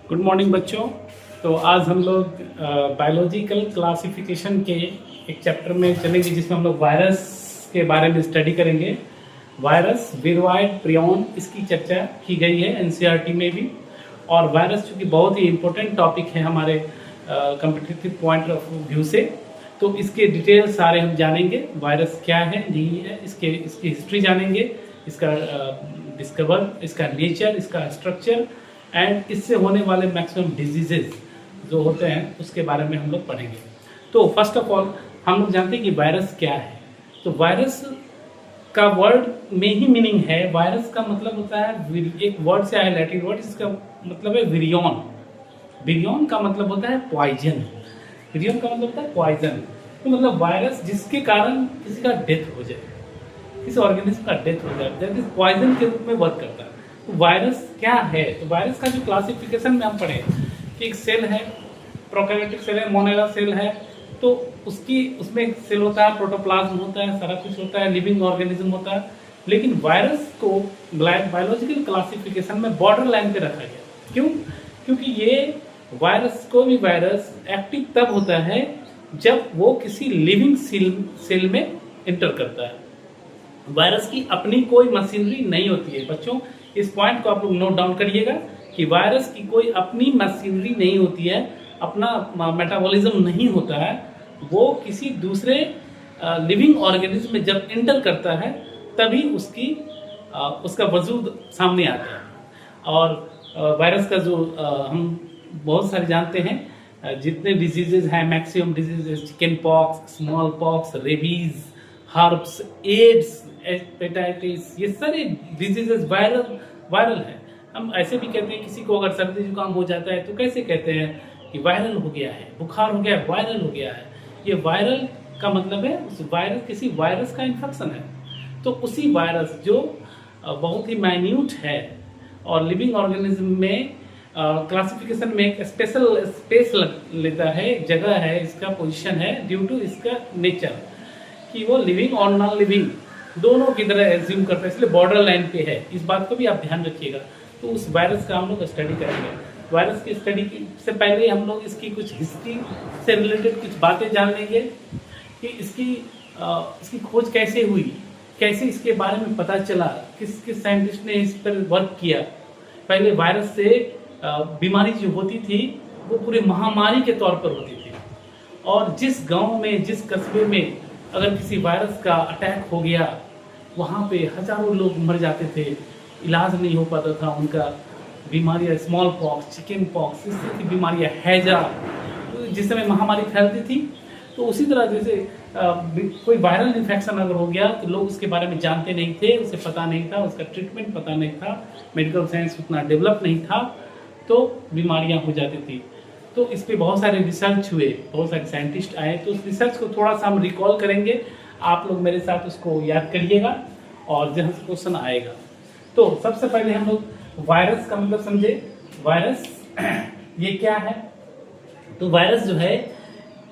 Good morning बच्चों। तो आज हम लोग बायोलॉजिकल क्लासिफिकेशन के एक चैप्टर में चलेंगे जिसमें हम लोग वायरस के बारे में स्टडी करेंगे। वायरस, विरोइड, प्रियन, इसकी चर्चा की गई है एनसीईआरटी में भी। और वायरस चूँकि बहुत ही इम्पोर्टेंट टॉपिक है हमारे कॉम्पिटिटिव पॉइंट ऑफ व्यू से, तो इसके डिटेल सारे हम जानेंगे। वायरस क्या है, नहीं है, इसकी हिस्ट्री जानेंगे, इसका डिस्कवर, इसका नेचर, इसका स्ट्रक्चर एंड इससे होने वाले मैक्सिमम डिजीजेज जो होते हैं उसके बारे में हम लोग पढ़ेंगे। तो फर्स्ट ऑफ ऑल हम लोग जानते हैं कि वायरस क्या है। तो वायरस का वर्ड में ही मीनिंग है। वायरस का मतलब होता है, एक वर्ड से आया लैटिन वर्ड, इसका मतलब है विरियन। विरियन का मतलब होता है पॉइजन। विरियन का मतलब होता है पॉइजन। तो मतलब वायरस जिसके कारण किसी का डेथ हो जाए, किसी ऑर्गेनिज्म का डेथ हो जाए, दैट इज पॉइजन के रूप में वर्क करता है। तो वायरस क्या है? तो वायरस का जो क्लासिफिकेशन में हम पढ़े कि एक सेल है, प्रोकैरियोटिक सेल है, मोनेला सेल है, तो उसमें एक सेल होता है, प्रोटोप्लाज्म होता है, सारा कुछ होता है, लिविंग ऑर्गेनिज्म होता है। लेकिन वायरस को बायोलॉजिकल क्लासिफिकेशन में बॉर्डर लाइन पे रखा गया। क्यों? क्योंकि ये वायरस, कोई भी वायरस एक्टिव तब होता है जब वो किसी लिविंग सेल में इंटर करता है। वायरस की अपनी कोई मशीनरी नहीं होती है। बच्चों, इस पॉइंट को आप लोग नोट डाउन करिएगा कि वायरस की कोई अपनी मशीनरी नहीं होती है, अपना मेटाबॉलिज्म नहीं होता है। वो किसी दूसरे लिविंग ऑर्गेनिज्म में जब इंटर करता है तभी उसका वजूद सामने आता है। और वायरस का जो हम बहुत सारे जानते हैं, जितने डिजीजेज हैं, maximum diseases, chicken pox, small pox, rabies, herpes, AIDS, hepatitis, ये सारे डिजीजेज वायरल है। हम ऐसे भी कहते हैं, किसी को अगर सर्दी जुकाम हो जाता है तो कैसे कहते हैं कि वायरल हो गया है, बुखार हो गया है, वायरल हो गया है। ये वायरल का मतलब है उस वायरस, किसी वायरस का इन्फेक्शन है। तो उसी वायरस जो बहुत ही माइन्यूट है और लिविंग ऑर्गेनिज्म में क्लासिफिकेशन में एक स्पेशल स्पेस लेता है, एक जगह है, इसका पोजीशन है ड्यू टू इसका नेचर कि वो लिविंग और नॉन लिविंग दोनों की तरह एज्यूम करता है, इसलिए बॉर्डर लाइन पे है। इस बात को भी आप ध्यान रखिएगा। तो उस वायरस का हम लोग स्टडी करेंगे। वायरस की स्टडी से पहले हम लोग इसकी कुछ हिस्ट्री से रिलेटेड कुछ बातें जान लेंगे कि इसकी खोज कैसे हुई, कैसे इसके बारे में पता चला, किस साइंटिस्ट ने इस पर वर्क किया। पहले वायरस से बीमारी जो होती थी वो पूरी महामारी के तौर पर होती थी, और जिस गांव में, जिस कस्बे में अगर किसी वायरस का अटैक हो गया, वहाँ पे हजारों लोग मर जाते थे, इलाज नहीं हो पाता था उनका। बीमारियाँ, स्मॉल पॉक्स, चिकन पॉक्स, इस तरह की बीमारियाँ, हैजा, जिस समय महामारी फैलती थी, तो उसी तरह जैसे कोई वायरल इन्फेक्शन अगर हो गया तो लोग उसके बारे में जानते नहीं थे, उसे पता नहीं था, उसका ट्रीटमेंट पता नहीं था, मेडिकल साइंस उतना डेवलप नहीं था, तो बीमारियाँ हो जाती थी। तो इस पे बहुत सारे रिसर्च हुए, बहुत सारे साइंटिस्ट आए। तो उस रिसर्च को थोड़ा सा हम रिकॉल करेंगे, आप लोग मेरे साथ उसको याद करिएगा और जहाँ से क्वेश्चन आएगा। तो सबसे पहले हम लोग वायरस का मतलब समझे। वायरस ये क्या है? तो वायरस जो है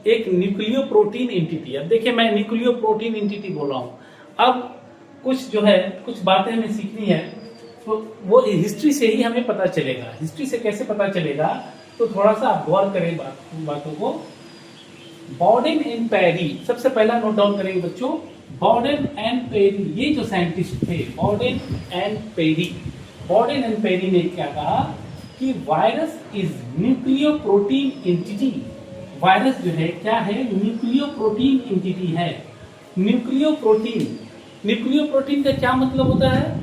एक न्यूक्लियो प्रोटीन एंटिटी। अब देखिए, मैं न्यूक्लियो प्रोटीन एंटिटी बोल रहा हूँ। अब कुछ जो है, कुछ बातें हमें सीखनी है, तो वो हिस्ट्री से ही हमें पता चलेगा। हिस्ट्री से कैसे पता चलेगा? तो थोड़ा सा आप गौर करें बातों को। बॉर्डेन एंड पेरी, सबसे पहला नोट डाउन करेंगे बच्चों। बॉर्डेन एंड पेरी, ये जो साइंटिस्ट थे, बॉर्डेन एंड पेरी। बॉर्डेन एंड पेरी ने क्या कहा कि virus is nucleo protein entity. Virus जो है क्या है? न्यूक्लियो प्रोटीन एंटिटी है। न्यूक्लियो प्रोटीन, न्यूक्लियो प्रोटीन का क्या मतलब होता है?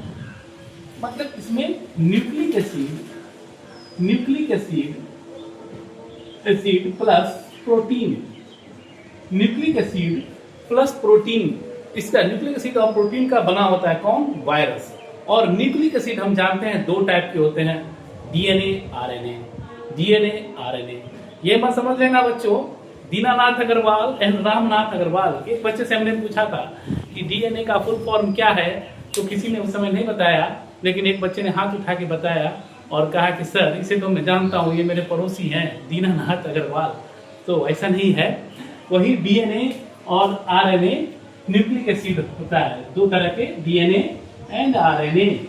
मतलब इसमें nucleic acid plus protein, nucleic acid plus protein, इसका न्यूक्लिक एसिड और प्रोटीन का बना होता है कौन? वायरस। और न्यूक्लिक एसिड हम जानते हैं दो टाइप के होते हैं, डीएनए, आरएनए। डीएनए, आरएनए, ये मत समझ लेना बच्चों, दीनानाथ अग्रवाल एंड रामनाथ अग्रवाल। एक बच्चे से हमने पूछा था कि डीएनए का फुल फॉर्म क्या है, तो किसी ने उस समय नहीं बताया, लेकिन एक बच्चे ने हाथ उठा के बताया और कहा कि सर, इसे तो मैं जानता हूँ, ये मेरे पड़ोसी हैं, दीनानाथ अग्रवाल। तो ऐसा नहीं है। वही डीएनए और आरएनए न्यूक्लिक एसिड होता है, दो तरह के, डीएनए एंड आरएनए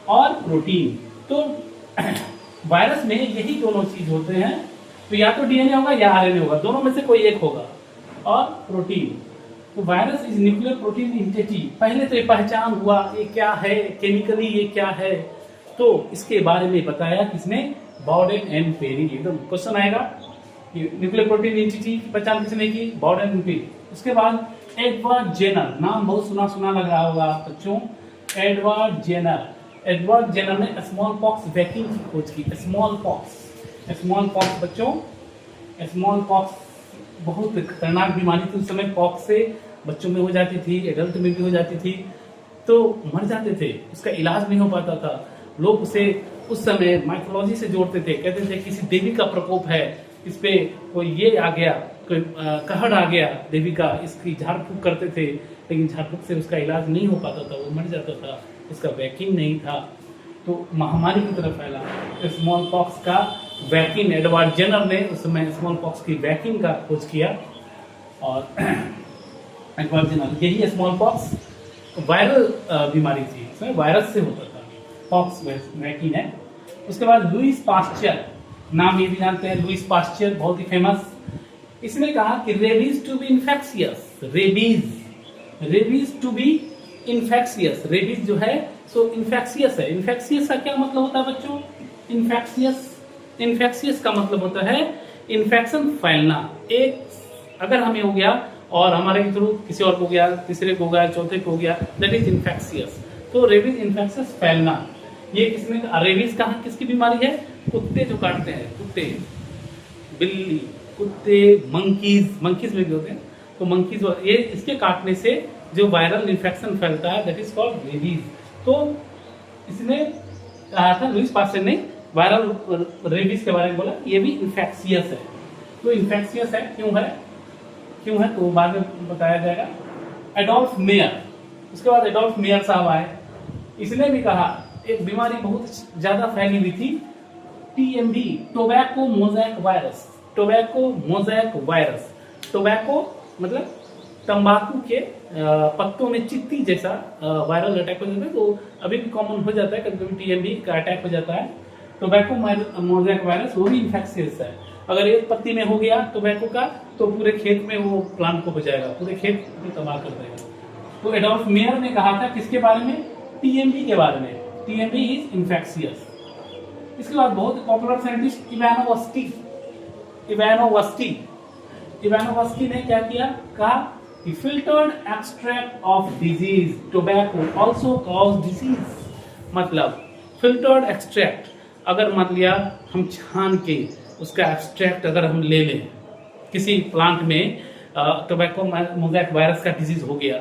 और प्रोटीन। तो वायरस में यही दोनों चीज होते हैं, तो या तो डीएनए होगा या आरएनए होगा, दोनों में से कोई एक होगा। और प्रोटीन, तो virus is nuclear protein entity. पहले तो ये पहचान हुआ ये क्या है, केमिकली ये क्या है, तो इसके बारे में बताया किसने, बॉडेन एंड पेरी। एकदम क्वेश्चन आएगा कि न्यूक्लियर प्रोटीन एंटिटी की पहचान किसने की, बॉडेन एंड पेरी। उसके बाद एडवर्ड जेनर, नाम बहुत सुना सुना लग रहा होगा बच्चों, एडवर्ड जेनर। एडवर्ड जेनर ने स्मॉल पॉक्स वैक्सीन की खोज की। स्मॉल पॉक्स बच्चों, स्मॉल पॉक्स बहुत खतरनाक बीमारी थी उस समय। पॉक्स से बच्चों में हो जाती थी, एडल्ट में भी हो जाती थी, तो मर जाते थे, उसका इलाज नहीं हो पाता था। लोग उसे उस समय माइथोलॉजी से जोड़ते थे, कहते थे किसी देवी का प्रकोप है, इस पे कोई ये आ गया, कोई कहर आ गया देवी का, इसकी झाड़ फूक करते थे, लेकिन झाड़ फूक से उसका इलाज नहीं हो पाता था, वो मर जाता था, उसका वैक्सीन नहीं था, तो महामारी की तरफ फैला। स्मॉल पॉक्स का वैक्सीन एडवर्ड जेनर ने उस समय स्मॉल पॉक्स की वैक्सीन का खोज किया। और एडवर्ड जेनर, यही स्मॉल पॉक्स वायरल बीमारी थी, उसमें वायरस से होता था, पॉक्स वैक्सीन है। उसके बाद लुईस पास्चर, नाम ये भी जानते हैं, लुईस पास्चर बहुत ही फेमस। इसने कहा कि rabies to be infectious, rabies to be infectious, rabies जो है सो इन्फेक्शियस है। इन्फेक्शियस का क्या मतलब होता है बच्चों, इन्फेक्शियस का मतलब होता है इन्फेक्शन फैलना। एक अगर हमें हो गया और हमारे थ्रू किसी और को गया, तीसरे को गया, चौथे को गया, दैट इज इन्फेक्शियस। तो रेबीज इन्फेक्शियस फैलना, ये किसमें, रेबीज कहाँ किसकी बीमारी है, कुत्ते जो काटते हैं, कुत्ते, बिल्ली, कुत्ते, मंकीज में भी होते हैं, तो मंकीज, ये इसके काटने से जो वायरल इन्फेक्शन फैलता है, दैट इज कॉल्ड रेबीज। तो इसने कहा था, लुईस पास्चर ने वायरल रेबीज के बारे में बोला, ये भी इन्फेक्शियस है। तो इन्फेक्शियस है, क्यों है तो बाद में बताया जाएगा। एडोल्फ मेयर, उसके बाद एडोल्फ मेयर साहब आए, इसने भी कहा एक बीमारी बहुत ज्यादा फैली हुई थी, TMV, tobacco mosaic virus. Tobacco मतलब तंबाकू के पत्तों में चित्ती जैसा वायरल अटैक हो जाता है, तो अभी भी कॉमन हो जाता है, कभी कभी टीएमवी का अटैक हो जाता है। टोबैको मोज़ेक वायरस वो भी इन्फेक्शियस है। अगर एक पत्ती में हो गया टोबैको का, तो पूरे खेत में वो प्लांट को हो जाएगा, पूरे खेत को तबाह कर देगा। तो एडोल्फ मेयर ने कहा था किसके बारे में, टीएमवी के बारे में, टीएमवी इज इन्फेक्शियस। इसके बाद बहुत पॉपुलर साइंटिस्ट इवानोवस्की ने क्या किया, कहा कि filtered extract of disease tobacco also cause disease. मतलब फिल्टर्ड एक्सट्रैक्ट, अगर मान लिया हम छान के उसका एक्सट्रैक्ट अगर हम ले लें किसी प्लांट में, टोबैको मोज़ेक वायरस का डिजीज हो गया,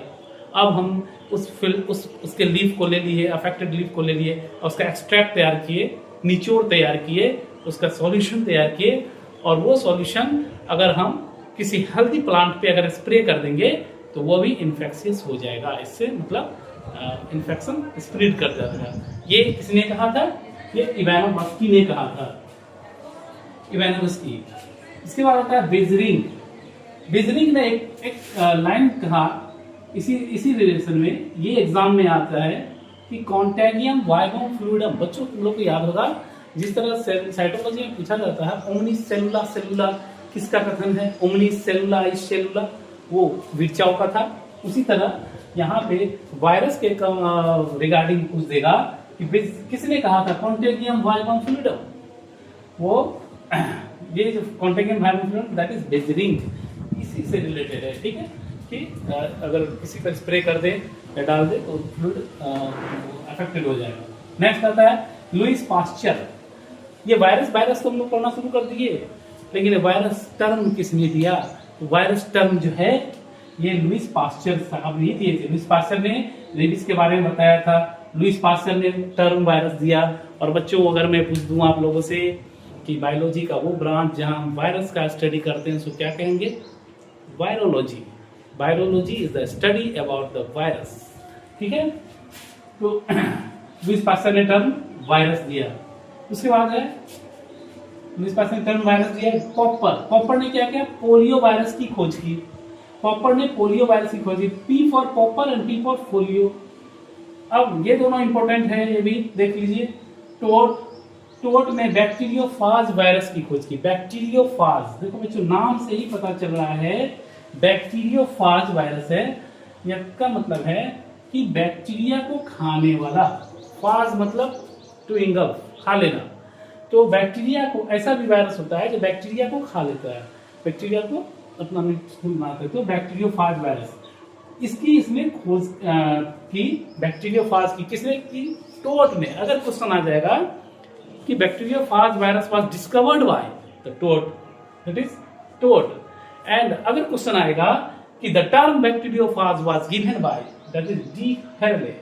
अब हम उसके लीफ को ले लिए, अफेक्टेड लीफ को ले लिए और उसका एक्सट्रैक्ट तैयार किए, निचोड़ तैयार किए, उसका सॉल्यूशन तैयार किए, और वो सॉल्यूशन अगर हम किसी हेल्दी प्लांट पे अगर स्प्रे कर देंगे तो वो भी इन्फेक्शियस हो जाएगा, इससे मतलब इन्फेक्शन स्प्रेड कर जाएगा। ये किसने कहा था, ये इवानोवस्की ने कहा था, इवानोवस्की। इसके बाद आता है बेजरिंग ने एक लाइन कहा इसी रिलेशन में, ये एग्जाम में आता है कि कॉन्टेगियम वाइगम फ्लूइडम। बच्चों तुम लोग को याद होगा, जिस तरह साइटोलॉजी में पूछा जाता है ओमनिस सेलुला किसका कथन है, ओमनिस सेलुला वो विर्चाओ का था, उसी तरह यहाँ पे वायरस के रिगार्डिंग पूछ देगा कि किसने कहा था कॉन्टेगियम वाइगम फ्लूइडम, वो ये जो कॉन्टेगियम वाइगम फ्लूइडम दैट इज बेजरिंग, इसी से रिलेटेड है। ठीक है कि अगर किसी पर स्प्रे कर दे या डाल दे तो फ्लूइड अफेक्टेड हो जाएगा। नेक्स्ट आता है लुईस पास्चर। ये वायरस तो हम लोग पढ़ना शुरू कर दिए, लेकिन वायरस टर्म किसने दिया, वायरस टर्म जो है ये लुईस पास्चर साहब नहीं दिए थे। लुईस पास्चर ने रेबीज के बारे में बताया था, लुईस पास्चर ने टर्म वायरस दिया। और बच्चों अगर मैं पूछ दूं आप लोगों से कि बायोलॉजी का वो ब्रांच जहां हम वायरस का स्टडी करते हैं, सो क्या कहेंगे, virology. Virology is the study about the virus. ठीक है, तो लुईस पास्चर ने टर्म वायरस दिया। उसके बाद है लुईस पास्चर ने टर्म वायरस दिया। पॉपर ने क्या किया, पोलियो वायरस की खोज की। पॉपर ने पोलियो वायरस की खोज की, P for popper and T for polio. अब ये दोनों इंपॉर्टेंट है, ये भी देख लीजिए। टोड टोट ने बैक्टीरियोफाज वायरस की खोज की। बैक्टीरियोफाज, देखो बच्चों नाम से ही पता चल रहा है बैक्टीरियोफाज वायरस है। इसका मतलब है कि बैक्टीरिया को खाने वाला, फाज मतलब टू इंगल्फ, खा लेना। तो बैक्टीरिया को, ऐसा भी वायरस होता है जो बैक्टीरिया को खा लेता है, बैक्टीरिया को अपना बनाते, तो बैक्टीरियोफाज वायरस, इसकी इसने खोज की। बैक्टीरियोफाज की किसने की? टोट ने। अगर क्वेश्चन आ जाएगा कि bacteriophage virus was discovered by the tote, that is tote. And अगर क्वेश्चन आएगा कि the term bacteriophage was given by, that is D Herle.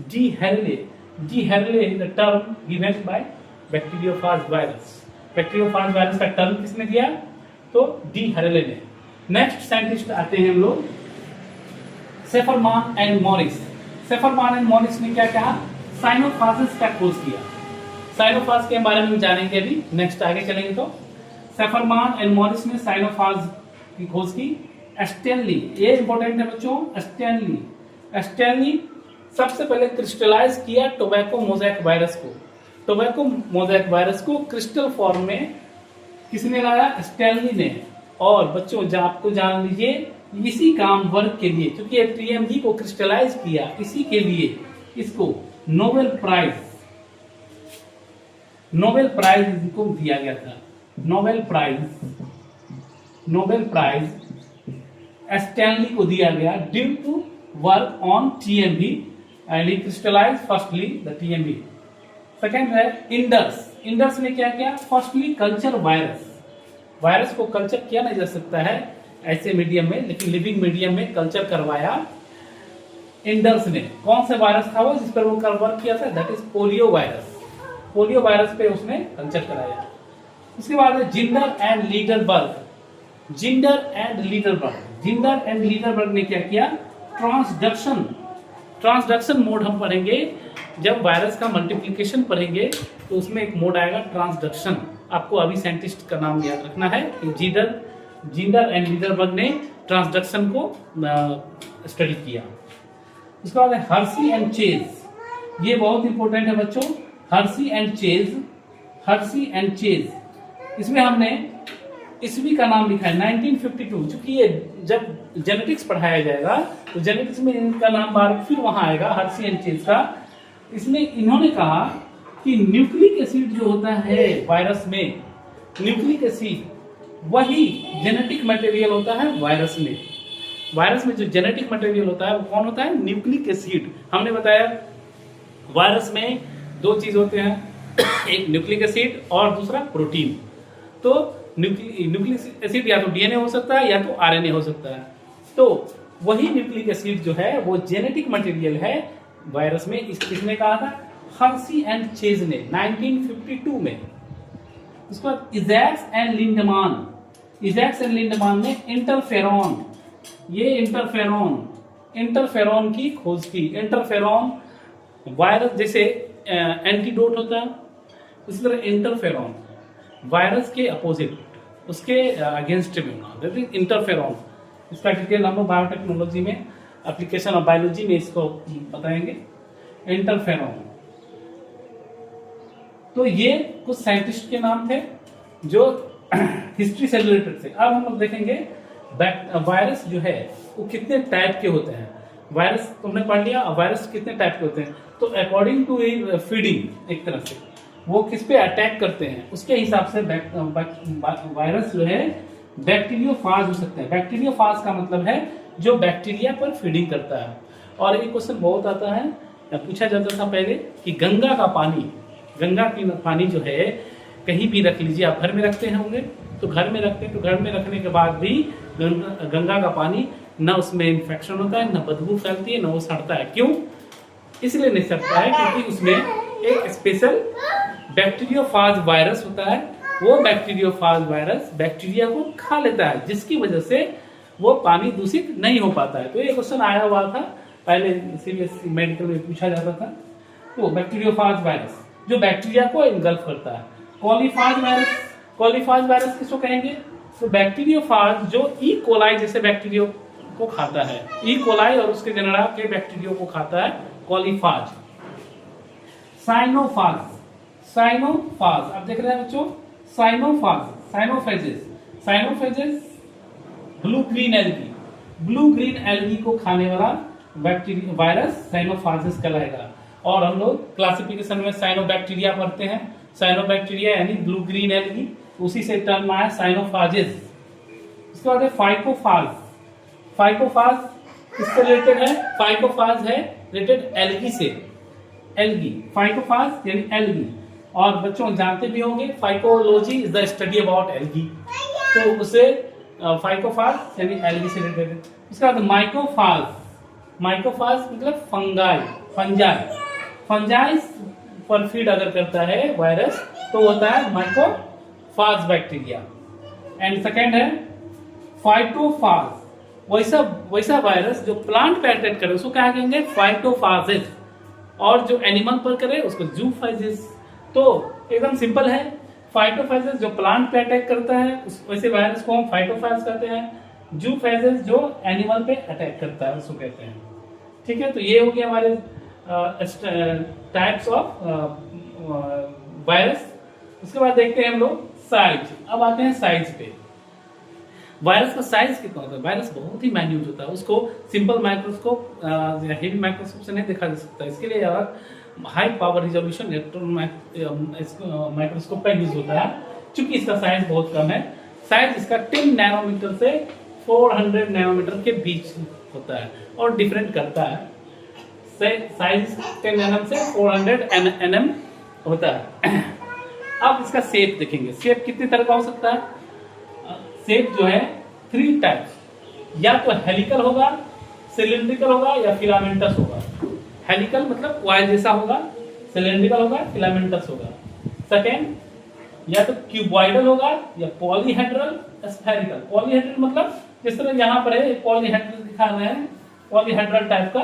D Herle, D Herle the term given by bacteriophage virus. Bacteriophage virus का term किसने दिया? तो D हेरले ने। Next scientist आते हैं हम लोग, सेफरमान एंड मॉरिस। सेफरमान एंड मॉरिस ने क्या कहा? साइनोफाजेस का खोज किया। साइनोफाज के बारे में जानेंगे अभी, नेक्स्ट आगे चलेंगे। तो सेफरमान एंड मॉरिस ने साइनोफाज की खोज की। स्टैनली, ये इंपॉर्टेंट है बच्चों, स्टैनली। स्टैनली सबसे पहले क्रिस्टलाइज किया टोबैको मोज़ेक वायरस को। टोबैको मोज़ेक वायरस को क्रिस्टल फॉर्म में किसने लाया? स्टैनली ने। और बच्चों आपको जान लीजिए, इसी काम वर्क के लिए, क्योंकि टीएमजी को क्रिस्टलाइज किया, इसी के लिए इसको नोबेल प्राइज, नोबेल प्राइज इनको दिया गया था। Nobel prize, Nobel prize Stanley को दिया गया due to work on TMV and he crystallise firstly the TMV. Second है इंडस। इंडस ने क्या किया? Firstly culture virus. वायरस को कल्चर किया नहीं जा सकता है ऐसे मीडियम में, लेकिन लिविंग मीडियम में कल्चर करवाया इंडस ने। कौन सा वायरस था वो जिस पर वो वर्क किया था? That is polio virus. Polio virus पे उसने कल्चर कराया। उसके बाद है Zinder and Lederberg. Zinder and Lederberg, Zinder and Lederberg ने क्या किया? ट्रांसडक्शन, ट्रांसडक्शन मोड हम पढ़ेंगे जब वायरस का मल्टीप्लिकेशन पढ़ेंगे, तो उसमें एक मोड आएगा ट्रांसडक्शन। आपको अभी साइंटिस्ट का नाम याद रखना है कि जिंडर एंड लीडरबर्ग ने ट्रांसडक्शन को स्टडी किया। उसके बाद है हर्सी एंड चेज। ये बहुत इंपॉर्टेंट है बच्चों, Hershey and chase. Hershey and chase, इसमें हमने ईस्वी का नाम लिखा है 1952, क्योंकि ये जब जेनेटिक्स पढ़ाया जाएगा तो जेनेटिक्स में इनका नाम बार फिर वहां आएगा, हर्सी एंड चेज का। इसमें इन्होंने कहा कि न्यूक्लिक एसिड जो होता है वायरस में, न्यूक्लिक एसिड वही जेनेटिक मटेरियल होता है वायरस में। वायरस में जो जेनेटिक मटेरियल होता है वो कौन होता है? Nucleic acid. हमने बताया वायरस में दो चीज होते हैं, एक न्यूक्लिक एसिड और दूसरा प्रोटीन। तो न्यूक्लिक एसिड या तो डीएनए हो सकता है या तो आरएनए हो सकता है। तो वही न्यूक्लिक एसिड जो है वो जेनेटिक मटेरियल है वायरस में। किसने कहा था? हर्सी एंड चेज ने 1952 में। उसके बाद इजैक्स एंड लिंडमान। इजैक्स एंड लिंडमान ने इंटरफेरॉन, ये इंटरफेरॉन की खोज की। इंटरफेरॉन वायरस जैसे एंटीडोट होता है, उसी तरह इंटरफेरॉन वायरस के अपोजिट, उसके अगेंस्ट में होना, इंटरफेरॉन। इसका डिटेल हम लोग बायोटेक्नोलॉजी में, एप्लीकेशन ऑफ बायोलॉजी में इसको बताएंगे। इंटरफेरॉन, तो ये कुछ साइंटिस्ट के नाम थे जो हिस्ट्री से रिलेटेड थे। अब हम लोग देखेंगे वायरस जो है वो कितने टाइप के होते हैं। वायरस तुमने पढ़ लिया, वायरस कितने टाइप के होते हैं। तो अकॉर्डिंग टू फीडिंग, एक तरह से वो किस पे अटैक करते हैं उसके हिसाब से वायरस जो है बैक्टीरियोफाज हो सकते हैं। बैक्टीरियोफाज का मतलब है जो बैक्टीरिया पर फीडिंग करता है। और एक क्वेश्चन बहुत आता है, पूछा जाता था पहले कि गंगा का पानी, गंगा की पानी जो है कहीं भी रख लीजिए, आप घर में रखते होंगे तो घर में रखते हैं, तो घर में रखने के बाद भी गंगा का पानी न उसमें इन्फेक्शन होता है, न बदबू फैलती है, न वो सड़ता है। क्यों? इसलिए नहीं सड़ता है क्योंकि उसमें एक स्पेशल बैक्टीरियोफाज वायरस होता है। वो बैक्टीरियोफाज वायरस बैक्टीरिया को खा लेता है, जिसकी वजह से वो पानी दूषित नहीं हो पाता है। तो ये क्वेश्चन आया हुआ था पहले, सीबीएसई मेडिकल में पूछा जाता था। तो बैक्टीरियोफाज वायरस जो बैक्टीरिया को इनगल्फ करता है। कॉलीफाज वायरस, कॉलीफाज वायरस किसको कहेंगे? तो बैक्टीरियोफाज जो ई कोलाई जैसे बैक्टीरिया को खाता है, ई कोलाई और उसके जेनेरा के बैक्टीरिया को खाता है, कॉलीफाज। साइनोफाज, साइनोफाज, आप देख रहे हैं बच्चों, cyanophage, cyanophages blue green algae, blue green algae को खाने वाला बैक्टीरिया वायरस साइनोफाजिस कहलाएगा। और हम लोग क्लासिफिकेशन में साइनोबैक्टीरिया पढ़ते हैं, साइनोबैक्टीरिया यानी ब्लू ग्रीन एल्गी, उसी से टर्म आया साइनोफाजिस। उसके बाद है फाइकोफाज, फाइकोफाज किससे रिलेटेड है? फाइकोफाज है रिलेटेड एल्गी से, एल्गी, फाइकोफाज यानी एल्गी। और बच्चों जानते भी होंगे phycology is the study about algae, तो उसे फाइकोफाज यानी एल्गी से रिलेटेड है। उसके बाद माइकोफाज, माइकोफाज मतलब फंगाई, फंजाई, फंजाई पर फीड अगर करता है वायरस तो होता है माइकोफाज बैक्टीरिया। एंड सेकेंड है फाइटोफाज, वैसा वायरस जो प्लांट पे अटैक करे उसको क्या कहेंगे? फाइटोफाजिस। और जो एनिमल पर करे उसको जूफाजिस। तो एकदम सिंपल है, फाइटोफाजिस जो प्लांट पे अटैक करता है वैसे वायरस को हम फाइटोफाज कहते हैं, जूफाजिस जो एनिमल पे अटैक करता है उसको कहते हैं। ठीक है, तो ये हो गया हमारे टाइप्स ऑफ वायरस। उसके बाद देखते हैं हम लोग साइज। अब आते हैं साइज पे। वायरस का साइज कितना होता है? वायरस बहुत ही माइन्यूट होता है, उसको सिंपल माइक्रोस्कोप या हेवी माइक्रोस्कोप से नहीं देखा जा सकता। इसके लिए high power resolution electron microscope का यूज होता है, क्योंकि इसका साइज बहुत कम है। साइज इसका 10 नैनोमीटर से 400 नैनोमीटर के बीच होता है और डिफरेंट करता है। साइज 10 nm से 400 nm होता है। अब इसका शेप देखेंगे, शेप कितनी तरह का हो सकता है? शेप जो है 3 टाइप्स, या तो हेलिकल होगा, सिलिंड्रिकल होगा या फिलामेंटस होगा। हेलिकल मतलब कॉइल जैसा होगा, सिलिंड्रिकल होगा, फिलामेंटस होगा। सेकेंड, या तो क्यूबॉइडल होगा या पॉलीहेड्रल, स्फेरिकल। पॉलीहेड्रल मतलब जिस तरह यहाँ पर है पॉलीहेड्रल दिखा रहे हैं, पॉलीहेड्रल टाइप का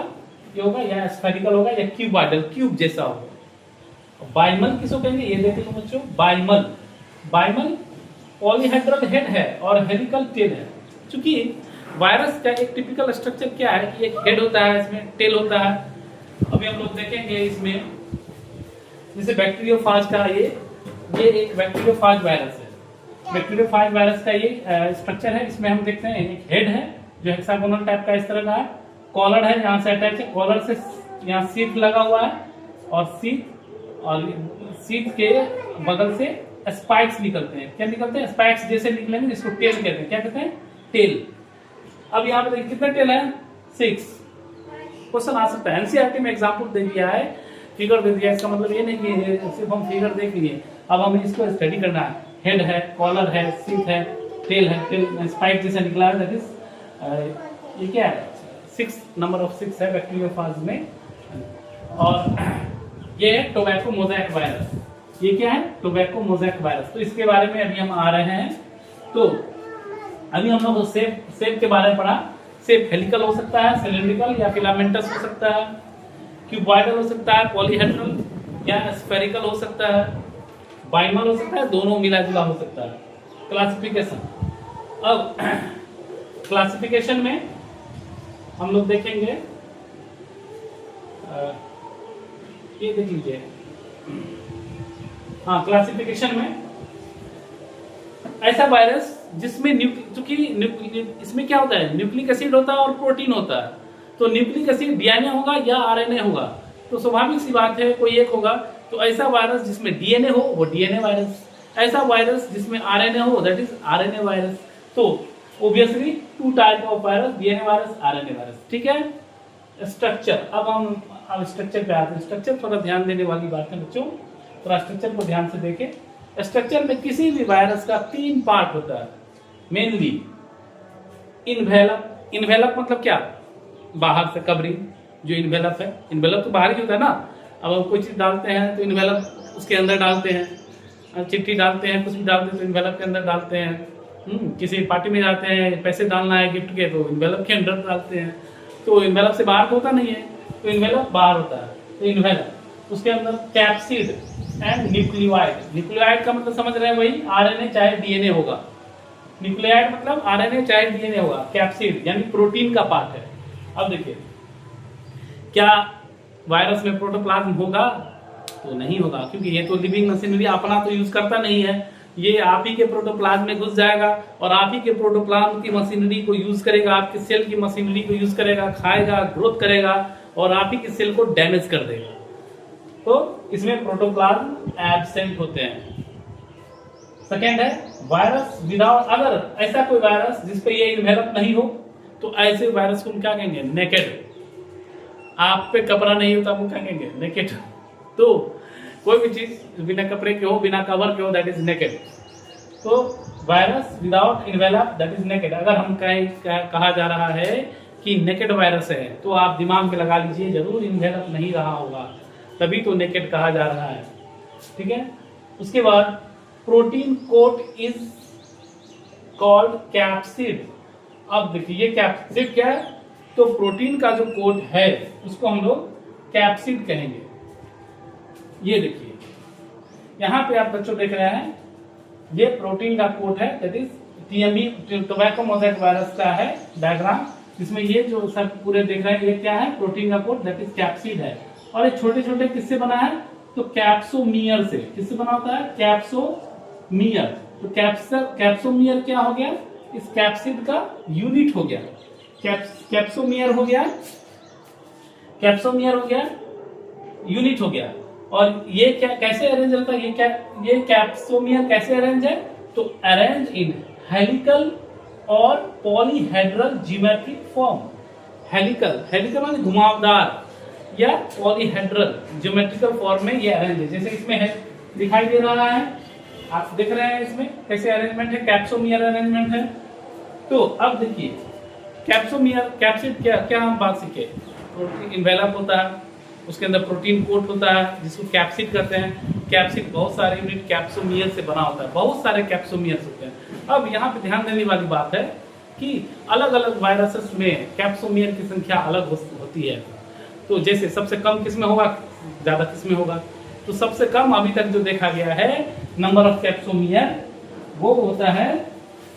ये होगा, या स्फेरिकल होगा या क्यूबॉइडल, क्यूब जैसा होगा। बाइमल किसको कहेंगे? ये देखें बच्चों, बाइमल, बाइमल पॉलीहेड्रल हेड है और हेलिकल टेल है। क्योंकि वायरस का एक टिपिकल स्ट्रक्चर क्या है कि एक हेड होता है, इसमें टेल होता है। अभी हम लोग देखेंगे इसमें, जैसे बैक्टीरियोफाज का ये एक बैक्टीरियोफाज वायरस है। बैक्टीरियोफाज वायरस का ये स्ट्रक्चर है। इसमें हम देखते हैं एक हेड है जो हेक्सागोनल टाइप का इस तरह का है, कॉलर है, यहाँ से अटैच है, कॉलर से यहाँ सीट लगा हुआ है और सीट के बगल से स्पाइक्स निकलते हैं। क्या निकलते हैं? स्पाइक्स जैसे निकलेंगे, जिसको टेल कहते हैं। क्या कहते हैं? टेल। अब यहाँ पे देखिए कितने टेल है? 6। क्वेश्चन आ सकता है, एनसीईआरटी में एग्जाम्पल दे दिया है, फिगर दे दिया है। इसका मतलब ये नहीं कि सिर्फ हम फिगर देख लिए, अब हमें इसको स्टडी करना है। हेड है, कॉलर है, सीट है, टेल है, टेल स्पाइक जैसे निकला है, दैट इज ये क्या है? 6 नंबर ऑफ 6 है बैक्टीरियोफाज में। और ये है टोबैको मोज़ेक वायरस। ये क्या है? Tobacco mosaic virus. तो इसके बारे में अभी हम आ रहे हैं। तो अभी हम लोग सेप के बारे में पढ़ा। सेप हेलिकल हो सकता है, सिलिंड्रिकल या फिलामेंटस हो सकता है, क्यूबॉइडल हो सकता है, पॉलीहेड्रल या स्फेरिकल हो सकता है, बाइमल हो सकता है, दोनों मिला जुला हो सकता है। क्लासिफिकेशन, अब क्लासिफिकेशन में हम लोग देखेंगे, ये देख लीजिए। हाँ, क्लासिफिकेशन में ऐसा वायरस जिसमें चूंकि इसमें क्या होता है? न्यूक्लिक एसिड होता है और प्रोटीन होता है। तो न्यूक्लिक एसिड डीएनए होगा या आरएनए होगा, तो स्वाभाविक सी बात है कोई एक होगा। तो ऐसा वायरस जिसमें डीएनए हो वो डीएनए वायरस, ऐसा वायरस जिसमें आरएनए हो दैट इज आरएनए वायरस। तो obviously 2 type of virus, DNA virus, RNA virus. ठीक है। स्ट्रक्चर, अब हम स्ट्रक्चर पे आते हैं। स्ट्रक्चर थोड़ा ध्यान देने वाली बात है बच्चों, थोड़ा स्ट्रक्चर को ध्यान से देखें। स्ट्रक्चर में किसी भी वायरस का 3 पार्ट होता है मेनली। इन्वेलप, इन्वेलप मतलब क्या? बाहर से कवरिंग, जो इन्वेलप है, इन्वेलप तो बाहर ही होता है ना। अब हम कोई चीज डालते हैं तो इन्वेलप उसके अंदर डालते हैं, चिट्ठी डालते हैं, कुछ भी डालते हैं तो इन्वेलप के अंदर डालते हैं। किसी पार्टी में जाते हैं, पैसे डालना है गिफ्ट के, तो इन्वेलप के अंदर डालते हैं। तो इन्वेलप से बाहर तो होता नहीं है, तो इन्वेलप बाहर होता है। तो इन्वेलप, उसके अंदर कैप्सिड एंड न्यूक्लियोइड। न्यूक्लियोइड का मतलब समझ रहे हैं वही आरएनए चाहे डीएनए होगा। न्यूक्लियोइड मतलब आरएनए चाहे डीएनए होगा। कैप्सिड यानी प्रोटीन का पार्ट है। अब देखिए, क्या वायरस में प्रोटोप्लाज्म होगा? तो नहीं होगा, क्योंकि ये तो लिविंग मशीनरी अपना तो यूज करता नहीं है, ये आप ही के प्रोटोप्लाज्म में घुस जाएगा और आप ही के प्रोटोप्लाज्म की मशीनरी को यूज करेगा, आपके सेल की मशीनरी को यूज करेगा, खाएगा, ग्रोथ करेगा और आप ही के सेल को डैमेज कर देगा। तो इसमें प्रोटोप्लाज्म एब्सेंट होते हैं। सेकेंड है वायरस विदाउट, अगर ऐसा कोई वायरस जिस पे ये इन्वेलप नहीं हो तो ऐसे वायरस को हम क्या कहेंगे? नेकेड। आप पे कपड़ा नहीं होता वो क्या कहेंगे? नेकेड। तो कोई भी चीज बिना कपड़े के हो, बिना कवर के हो, दैट इज नेकेड। तो virus without envelope that is naked. अगर हम कहा जा रहा है कि नेकेड वायरस है तो आप दिमाग में लगा लीजिए जरूर इन्वेलप नहीं रहा होगा, तभी तो नेकेड कहा जा रहा है। ठीक है। उसके बाद protein coat is called capsid. अब देखिए ये कैप्सिड क्या है? तो प्रोटीन का जो कोट है उसको हम लोग कैप्सिड कहेंगे। ये देखिए यहां पे आप बच्चों देख रहे हैं, ये प्रोटीन का कोट है, that is TMV, tobacco mosaic virus का है डायग्राम। इसमें ये जो सर पूरे देख रहे हैं ये क्या है? प्रोटीन का कोट, दैट इज कैप्सिड है। और ये छोटे छोटे किससे बना है? तो कैप्सोमियर से। किससे बना होता है? कैप्सोमियर। तो कैप्सोमियर क्या हो गया? इस कैप्सिड का यूनिट हो गया, कैप्सोमियर हो गया, कैप्सोमियर हो गया, यूनिट हो गया। और ये क्या कैसे अरेंज होता है? ये कैप्सोमियर कैसे अरेंज है? तो अरेंज इन हेलिकल और polyhedral geometric form. Helical, helical माने घुमावदार, या पॉलीहेड्रल ज्योमेट्रिकल फॉर्म में ये अरेंज है। जैसे इसमें है, दिखाई दे रहा है, आप देख रहे हैं इसमें कैसे अरेंजमेंट है, कैप्सोमियर अरेंजमेंट है। तो अब देखिए कैप्सोमियर, कैप्सिड क्या हम बात सीखे? प्रोटीन इन्वेलप होता है, उसके अंदर प्रोटीन कोट होता है जिसको कैप्सिड कहते हैं। कैप्सिड बहुत सारे यूनिट कैप्सोमियर से बना होता है, बहुत सारे कैप्सोमियर होते हैं। अब यहाँ पे ध्यान देने वाली बात है कि अलग अलग वायरसेस में कैप्सोमियर की संख्या अलग होती है। तो जैसे सबसे कम किसमें होगा, ज्यादा किसमें होगा? तो सबसे कम अभी तक जो देखा गया है नंबर ऑफ कैप्सोमियर वो होता है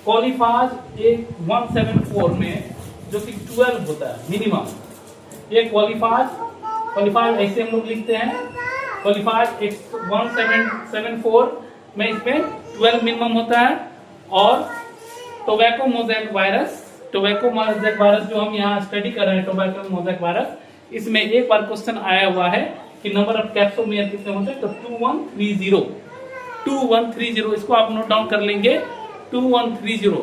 कॉलीफाज 174 में, जो कि 12 होता है मिनिमम। ये कॉलीफाज ऐसे हम लोग लिखते हैं, कॉलीफाज 1774 में इसमें 12 मिनिमम होता है। और टोबैको मोज़ेक वायरस जो हम यहाँ स्टडी कर रहे हैं, टोबैको मोज़ेक वायरस, इसमें एक बार क्वेश्चन आया हुआ है कि नंबर ऑफ कैप्सोमियर कितने होते हैं? तो 2130। इसको आप नोट डाउन कर लेंगे, 2130,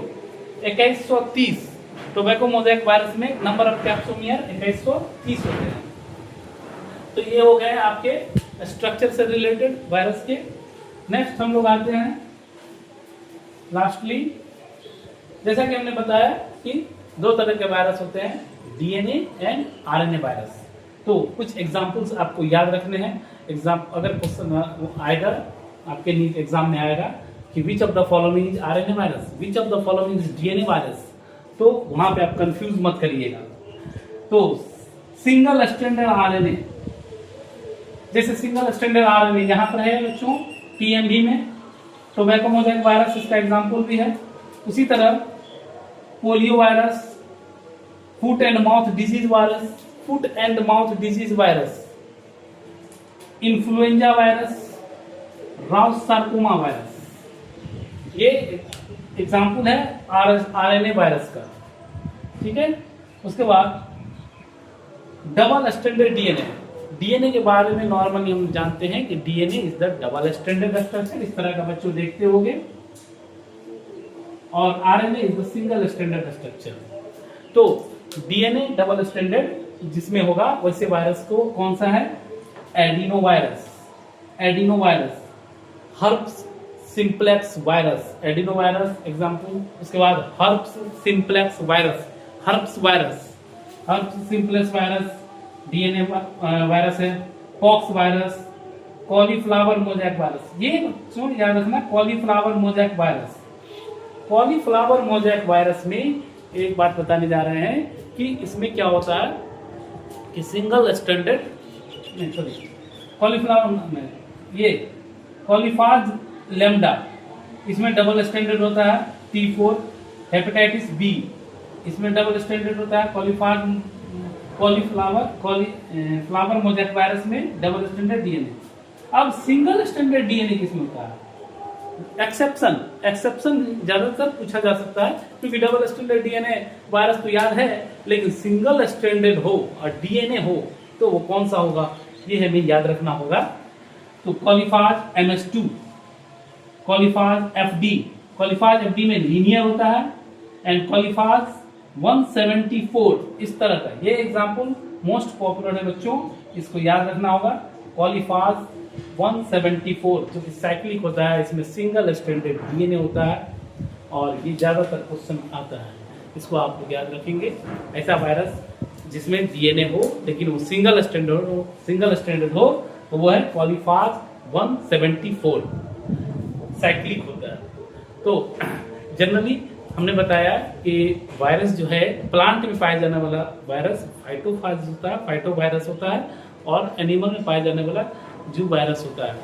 2130। टोबैको मोज़ेक वायरस में नंबर ऑफ कैप्सोमियर 2130 होते हैं। तो ये हो गए आपके स्ट्रक्चर से रिलेटेड वायरस के। नेक्स्ट हम लोग आते हैं लास्टली, जैसा कि हमने बताया कि दो तरह के वायरस होते हैं, डीएनए एंड आरएनए वायरस। तो कुछ एग्जांपल्स आपको याद रखने हैं। अगर क्वेश्चन आएगा आपके नीट एग्जाम में आएगा कि which of the following is RNA virus, which of the following is DNA virus, तो वहां पे आप कंफ्यूज मत करिएगा। तो सिंगल स्ट्रैंडेड आरएनए, जैसे सिंगल स्ट्रैंडेड आरएनए यहाँ पर है बच्चों टीएमबी में, टोबैको मोज़ेक वायरस इसका एग्जाम्पल भी है। उसी तरह polio virus, foot and mouth disease virus, influenza virus, Rouse sarcoma virus, ये एग्जाम्पल है आरएनए वायरस का। ठीक है। उसके बाद डबल स्ट्रैंडेड डीएनए के बारे में नॉर्मली हम जानते हैं कि DNA is the double stranded structure, इस तरह का बच्चों देखते होंगे, और RNA is the single stranded structure. तो डीएनए डबल स्ट्रैंडेड जिसमें होगा, वैसे वायरस को कौन सा है? Adeno virus, herpes simplex virus, adeno virus example. उसके बाद herpes simplex virus DNA virus है। Pox virus, cauliflower mosaic virus, ये सुन याद रखना, कॉलीफ्लावर मोज़ेक वायरस में एक बात बताने जा रहे हैं कि इसमें क्या होता है कि सिंगल स्ट्रैंडेड, कॉलीफ्लावर में ये कॉलीफाज लैम्डा, इसमें डबल स्ट्रैंडेड होता है T4। हेपेटाइटिस बी, इसमें डबल स्ट्रैंडेड होता है कॉलीफ्लावर मोज़ेक वायरस में डबल स्ट्रैंडेड डीएनए। अब सिंगल स्टैंडर्ड डीएनए किसमें होता है? एक्सेप्शन ज्यादातर पूछा जा सकता है, क्योंकि डबल स्टैंडर्ड डीएनए वायरस तो याद है, लेकिन सिंगल स्टैंडर्ड हो और डीएनए हो तो वो कौन सा होगा, ये हमें याद रखना होगा। तो कॉलीफाज MS2, कॉलीफाज FD में लीनियर होता है, एंड कॉलीफाज 174 इस तरह का। ये एग्जाम्पल मोस्ट पॉपुलर है बच्चों, इसको याद रखना होगा। कॉलीफाज 174 जो कि साइक्लिक होता है, इसमें सिंगल स्टैंडर्ड डीएनए होता है और ये ज्यादातर क्वेश्चन आता है, इसको आप लोग याद रखेंगे। ऐसा वायरस जिसमें डीएनए हो लेकिन वो सिंगल स्टैंडर्ड हो तो वो है कॉलीफाज 174, साइक्लिक होता है। तो जनरली हमने बताया कि वायरस जो है प्लांट में पाया जाने वाला वायरस फाइटो वायरस होता है, और एनिमल में पाया जाने वाला जो वायरस होता है।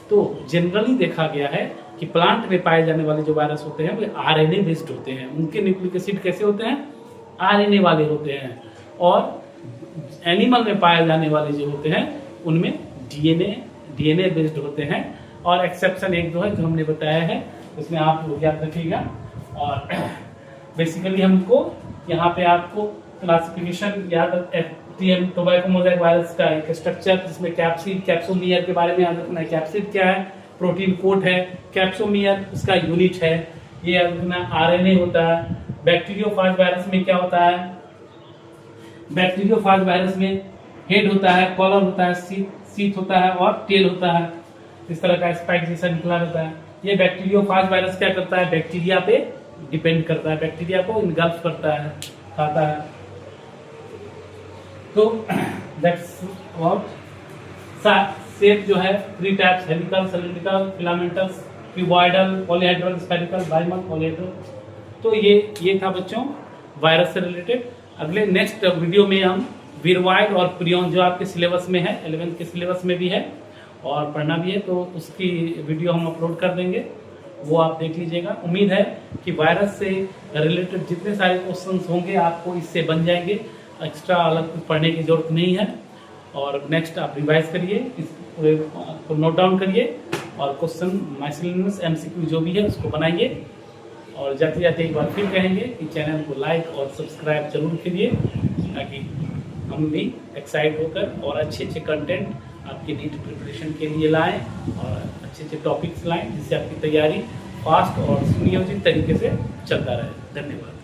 तो जनरली देखा गया है कि प्लांट में पाए जाने वाले जो वायरस होते हैं वो आरएनए बेस्ड होते हैं, उनके न्यूक्लिक एसिड कैसे होते हैं, आरएनए वाले होते हैं, और एनिमल में पाए जाने वाले जो होते हैं उनमें डीएनए बेस्ड होते हैं। और एक्सेप्शन एक दो है जो हमने बताया है, उसमें आप लोग याद रखिएगा। और बेसिकली हमको यहाँ पे आपको क्लासिफिकेशन याद, FTM टोबैको मोज़ेक वायरस का एक स्ट्रक्चर, जिसमें कैप्सिड कैप्सोमियर के बारे में याद रखना है। कैप्सिड क्या है, प्रोटीन कोट है, कैप्सोमियर उसका यूनिट है, ये याद रखना। आरएनए होता है। बैक्टीरियोफाज वायरस में क्या होता है, बैक्टीरियोफाज वायरस में हेड होता है, कॉलर होता है, सीट होता है और टेल होता है, इस तरह का स्पाइक जैसा निकला रहता है। ये बैक्टीरियोफाज वायरस क्या करता है, बैक्टीरिया पे डिपेंड करता है, बैक्टीरिया को इनगल्फ करता है, खाता है। तो दैट्स व्हाट शेप जो है 3 types, helical, cylindrical, filamentous, cuboidal, polyhedral, spherical, bimer, polyhedral. तो ये था बच्चों वायरस से रिलेटेड। अगले नेक्स्ट वीडियो में हम विरवाइड और प्रियन जो आपके सिलेबस में है, 11th के सिलेबस में भी है और पढ़ना भी है, तो उसकी वीडियो हम अपलोड कर देंगे, वो आप देख लीजिएगा। उम्मीद है कि वायरस से रिलेटेड जितने सारे क्वेश्चंस होंगे आपको इससे बन जाएंगे, एक्स्ट्रा अलग कुछ पढ़ने की जरूरत नहीं है। और नेक्स्ट आप रिवाइज करिए, इस पूरे को नोट डाउन करिए और क्वेश्चन मिसलेनियस MCQ जो भी है उसको बनाइए। और जाते जाते एक बार फिर कहेंगे कि चैनल को लाइक और सब्सक्राइब जरूर करिए, ताकि हम भी एक्साइट होकर और अच्छे अच्छे कंटेंट आपकी नीट प्रिपरेशन के लिए लाएं और अच्छे अच्छे टॉपिक्स लाएं, जिससे आपकी तैयारी फास्ट और सुनियोजित तरीके से चलता रहे। धन्यवाद।